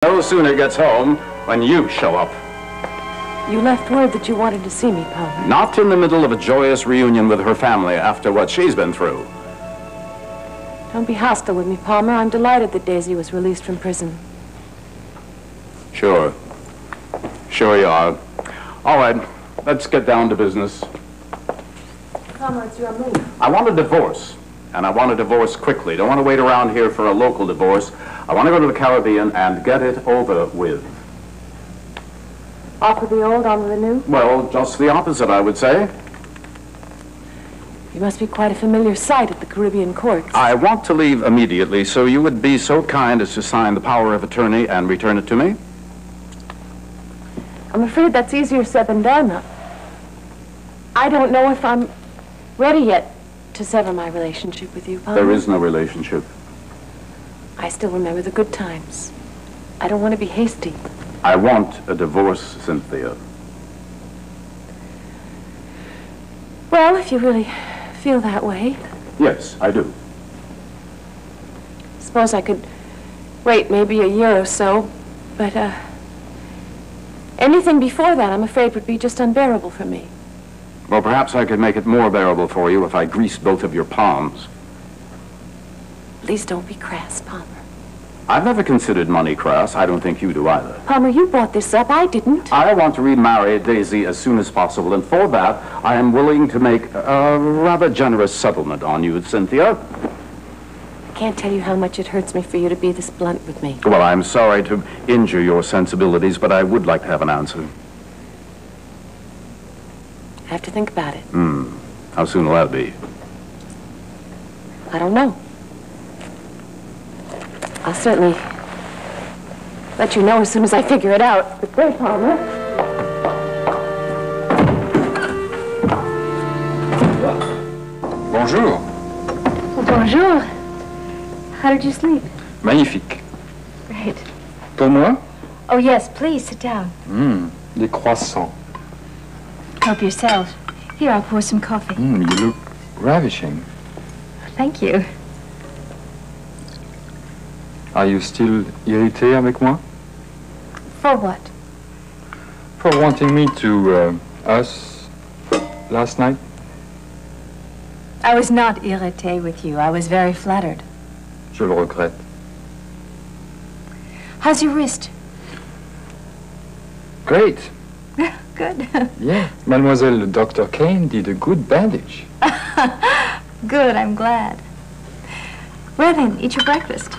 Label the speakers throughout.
Speaker 1: No sooner gets home when you show up.
Speaker 2: You left word that you wanted to see me, Palmer.
Speaker 1: Not in the middle of a joyous reunion with her family after what she's been through.
Speaker 2: Don't be hostile with me, Palmer. I'm delighted that Daisy was released from prison.
Speaker 1: Sure. Sure you are. All right, let's get down to business.
Speaker 2: Palmer, it's your move.
Speaker 1: I want a divorce, and I want a divorce quickly. Don't want to wait around here for a local divorce. I want to go to the Caribbean and get it over with.
Speaker 2: Off with the old, on with the new?
Speaker 1: Well, just the opposite, I would say.
Speaker 2: You must be quite a familiar sight at the Caribbean courts.
Speaker 1: I want to leave immediately, so you would be so kind as to sign the power of attorney and return it to me?
Speaker 2: I'm afraid that's easier said than done. I don't know if I'm ready yet to sever my relationship with you, Palmer.
Speaker 1: There is no relationship.
Speaker 2: I still remember the good times. I don't want to be hasty.
Speaker 1: I want a divorce, Cynthia.
Speaker 2: Well, if you really feel that way.
Speaker 1: Yes, I do.
Speaker 2: Suppose I could wait maybe a year or so, but anything before that, I'm afraid, would be just unbearable for me.
Speaker 1: Well, perhaps I could make it more bearable for you if I greased both of your palms.
Speaker 2: Please don't be crass, Palmer.
Speaker 1: I've never considered money crass. I don't think you do either.
Speaker 2: Palmer, you brought this up. I didn't.
Speaker 1: I want to remarry Daisy as soon as possible, and for that, I am willing to make a rather generous settlement on you, Cynthia.
Speaker 2: I can't tell you how much it hurts me for you to be this blunt with me.
Speaker 1: Well, I'm sorry to injure your sensibilities, but I would like to have an answer.
Speaker 2: I have to think about it.
Speaker 1: How soon will that be?
Speaker 2: I don't know. I'll certainly let you know as soon as I figure it out. Good day, Palmer.
Speaker 3: Bonjour.
Speaker 2: Oh, bonjour. How did you sleep?
Speaker 3: Magnifique.
Speaker 2: Great.
Speaker 3: Pour moi?
Speaker 2: Oh, yes, please, sit down.
Speaker 3: Des croissants.
Speaker 2: Help yourself. Here, I'll pour some coffee.
Speaker 3: You look ravishing.
Speaker 2: Thank you.
Speaker 3: Are you still irrité avec moi?
Speaker 2: For what?
Speaker 3: For wanting me to, us, last night?
Speaker 2: I was not irrité with you. I was very flattered.
Speaker 3: Je le regrette.
Speaker 2: How's your wrist?
Speaker 3: Great.
Speaker 2: Good.
Speaker 3: Yeah. Mademoiselle Dr. Kane did a good bandage.
Speaker 2: Good, I'm glad. Well then, eat your breakfast.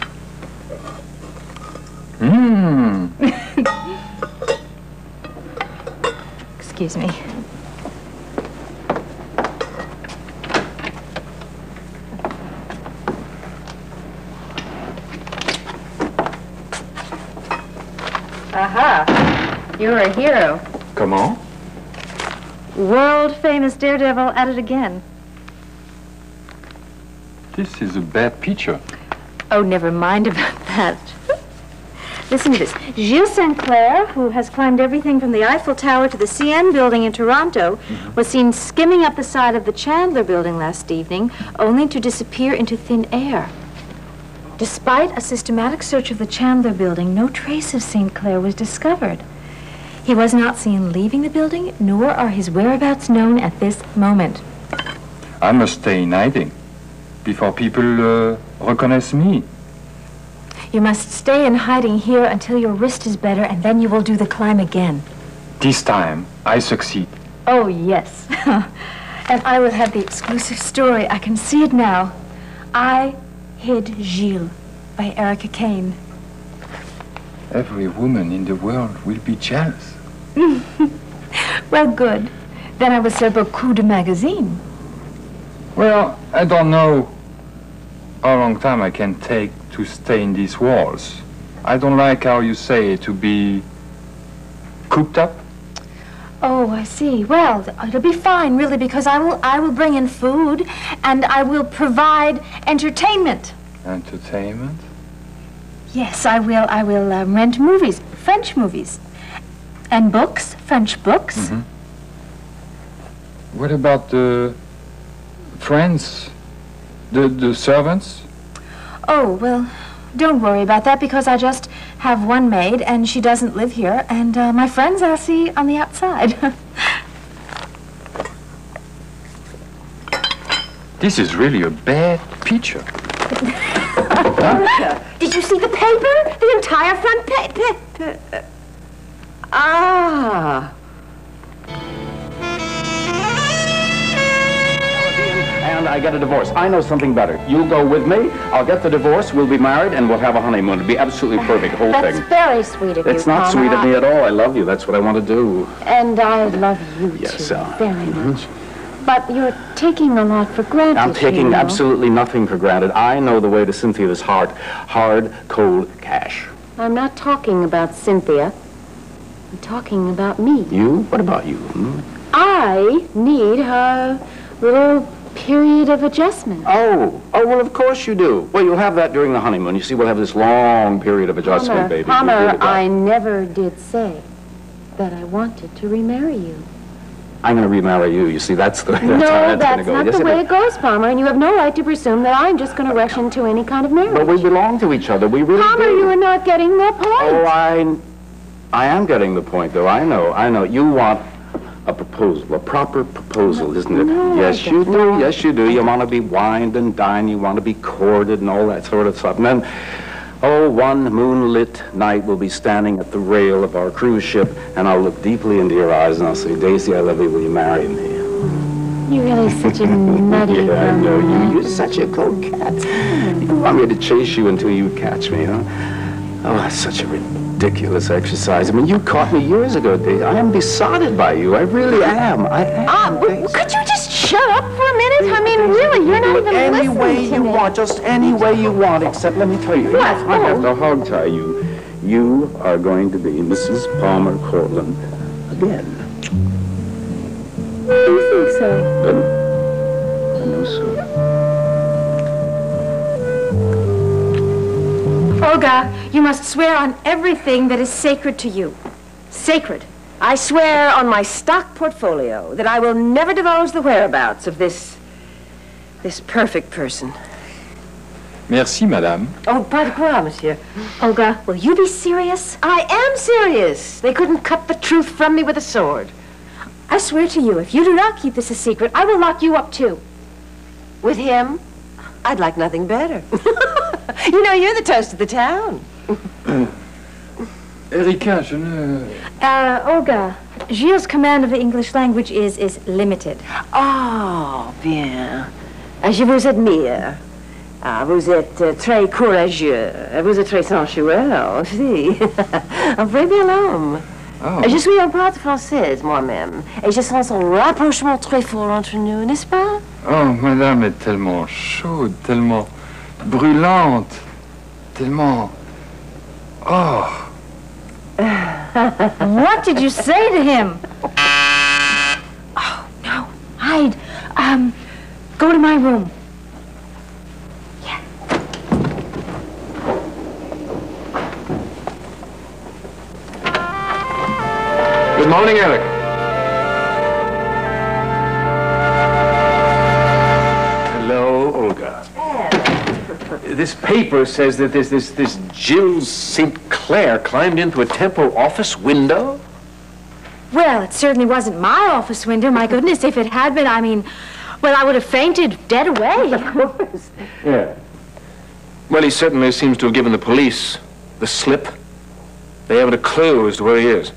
Speaker 2: Excuse me.
Speaker 4: Aha! You're a hero.
Speaker 3: Comment?
Speaker 4: World-famous daredevil at it again.
Speaker 3: This is a bad picture.
Speaker 4: Oh, never mind about that. Listen to this. Gilles Sinclair, who has climbed everything from the Eiffel Tower to the CN building in Toronto, was seen skimming up the side of the Chandler building last evening, only to disappear into thin air. Despite a systematic search of the Chandler building, no trace of Sinclair was discovered. He was not seen leaving the building, nor are his whereabouts known at this moment.
Speaker 3: I must stay in hiding before people recognize me.
Speaker 4: You must stay in hiding here until your wrist is better, and then you will do the climb again.
Speaker 3: This time, I succeed.
Speaker 4: Oh, yes. And I will have the exclusive story. I can see it now. I Hid Gilles by Erica Kane.
Speaker 3: Every woman in the world will be jealous.
Speaker 4: Well, good. Then I will sell beaucoup de magazine.
Speaker 3: Well, I don't know how long time I can take to stay in these walls. I don't like how you say to be cooped up.
Speaker 4: Oh, I see. Well, it'll be fine, really, because I will bring in food, and I will provide entertainment.
Speaker 3: Entertainment?
Speaker 4: Yes, I will rent movies, French movies, and books, French books.
Speaker 3: What about the friends, the servants?
Speaker 4: Oh, well, don't worry about that because I just have one maid and she doesn't live here. And my friends I'll see on the outside.
Speaker 3: This is really a bad picture.
Speaker 2: Did you see the paper? The entire front page. Ah.
Speaker 1: And I get a divorce. I know something better. You'll go with me, I'll get the divorce, we'll be married, and we'll have a honeymoon. It'll be absolutely perfect, whole
Speaker 2: That's
Speaker 1: thing.
Speaker 2: very sweet of you,
Speaker 1: It's not
Speaker 2: Palmer.
Speaker 1: sweet of me at all. I love you. That's what I want to do.
Speaker 2: And I love you,
Speaker 1: Yes,
Speaker 2: too, very much. But you're taking a lot for granted,
Speaker 1: I'm taking
Speaker 2: you know.
Speaker 1: absolutely nothing for granted. I know the way to Cynthia's heart. Hard, cold cash.
Speaker 2: I'm not talking about Cynthia. I'm talking about me.
Speaker 1: You? What about you?
Speaker 2: I need a little period of adjustment.
Speaker 1: Oh, well, of course you do. Well, you'll have that during the honeymoon. You see, we'll have this long period of adjustment, baby. We'll
Speaker 2: Palmer,
Speaker 1: do that.
Speaker 2: I never did say that I wanted to remarry you.
Speaker 1: I'm going to remarry you. You see, that's the way
Speaker 2: No,
Speaker 1: how
Speaker 2: that's
Speaker 1: it's going to go.
Speaker 2: not
Speaker 1: Yes,
Speaker 2: the
Speaker 1: it
Speaker 2: way
Speaker 1: is.
Speaker 2: it goes, Palmer, and you have no right to presume that I'm just going to rush into any kind of marriage.
Speaker 1: But we belong to each other. We really
Speaker 2: Palmer,
Speaker 1: do.
Speaker 2: you are not getting the point.
Speaker 1: Oh, I am getting the point, though. I know. You want a proposal, a proper proposal, isn't it?
Speaker 2: No,
Speaker 1: Yes,
Speaker 2: I
Speaker 1: you
Speaker 2: don't.
Speaker 1: do. Yes, you do. You want to be wined and dined. You want to be courted and all that sort of stuff. And then, one moonlit night we'll be standing at the rail of our cruise ship, and I'll look deeply into your eyes and I'll say, Daisy, I love you. Will you marry me?
Speaker 2: You're really such a nutty
Speaker 1: Yeah, I know
Speaker 2: girl.
Speaker 1: you. You're such a coquette. You want me to chase you until you catch me, huh? Oh, that's such a ridiculous exercise. I mean, you caught me years ago, Daisy. I am besotted by you. I really am. I am.
Speaker 2: Could you just shut up for a minute? I mean, really, you're not even
Speaker 1: Any way
Speaker 2: listening to
Speaker 1: you
Speaker 2: me.
Speaker 1: want, just any way you want, except let me tell you,
Speaker 2: What?
Speaker 1: I have to hog tie you. You are going to be Mrs. Palmer Cortland again.
Speaker 2: You think so?
Speaker 1: I know so.
Speaker 4: Olga, you must swear on everything that is sacred to you. Sacred.
Speaker 5: I swear on my stock portfolio that I will never divulge the whereabouts of this perfect person.
Speaker 3: Merci, madame.
Speaker 5: Oh, pas de quoi, monsieur.
Speaker 4: Olga, will you be serious?
Speaker 5: I am serious. They couldn't cut the truth from me with a sword.
Speaker 4: I swear to you, if you do not keep this a secret, I will lock you up too.
Speaker 5: With him, I'd like nothing better. You know, you're the toast of the town.
Speaker 3: Erika, je ne...
Speaker 4: Olga, Gilles' command of the English language is limited.
Speaker 5: Oh, bien. Je vous admire. Ah, vous êtes très courageux. Vous êtes très sensuel aussi. Un vrai bel homme.
Speaker 3: Oh.
Speaker 5: Je suis un pâtre française moi-même. Et je sens un rapprochement très fort entre nous, n'est-ce pas?
Speaker 3: Oh, madame est tellement chaude, tellement brûlante, tellement... Oh.
Speaker 4: What did you say to him? Oh, no. Hide. Go to my room.
Speaker 3: Good morning, Eric.
Speaker 6: Hello, Olga. This paper says that this Gilles St. Clair climbed into a temple office window?
Speaker 4: Well, it certainly wasn't my office window. My goodness, if it had been, well, I would have fainted dead away.
Speaker 6: Yeah. Well, he certainly seems to have given the police the slip. They haven't a clue as to where he is.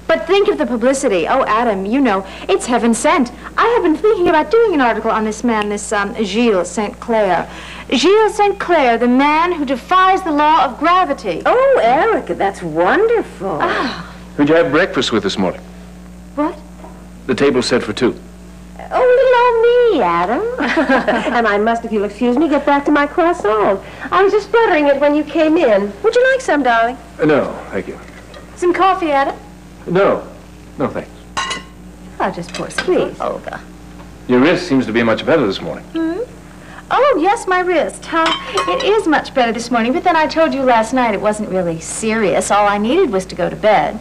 Speaker 4: But think of the publicity. Oh, Adam, you know, it's heaven sent. I have been thinking about doing an article on this man, this Gilles St. Clair. Gilles St. Clair, the man who defies the law of gravity.
Speaker 5: Oh, Erica, that's wonderful.
Speaker 6: Who'd you have breakfast with this morning?
Speaker 4: What?
Speaker 6: The table's set for two.
Speaker 5: Oh, little old me, Adam. And I must, if you'll excuse me, get back to my croissant. I was just buttering it when you came in. Would you like some, darling?
Speaker 6: No, thank you.
Speaker 4: Some coffee, Adam?
Speaker 6: No. No, thanks.
Speaker 4: I'll just pour some.
Speaker 5: Please, Olga.
Speaker 6: Your wrist seems to be much better this morning.
Speaker 4: Oh, yes, my wrist. It is much better this morning, but then I told you last night it wasn't really serious. All I needed was to go to bed.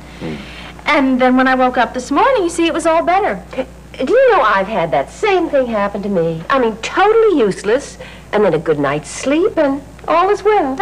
Speaker 4: And then when I woke up this morning, you see, it was all better.
Speaker 5: Do you know I've had that same thing happen to me? I mean, totally useless, and then a good night's sleep, and all is well.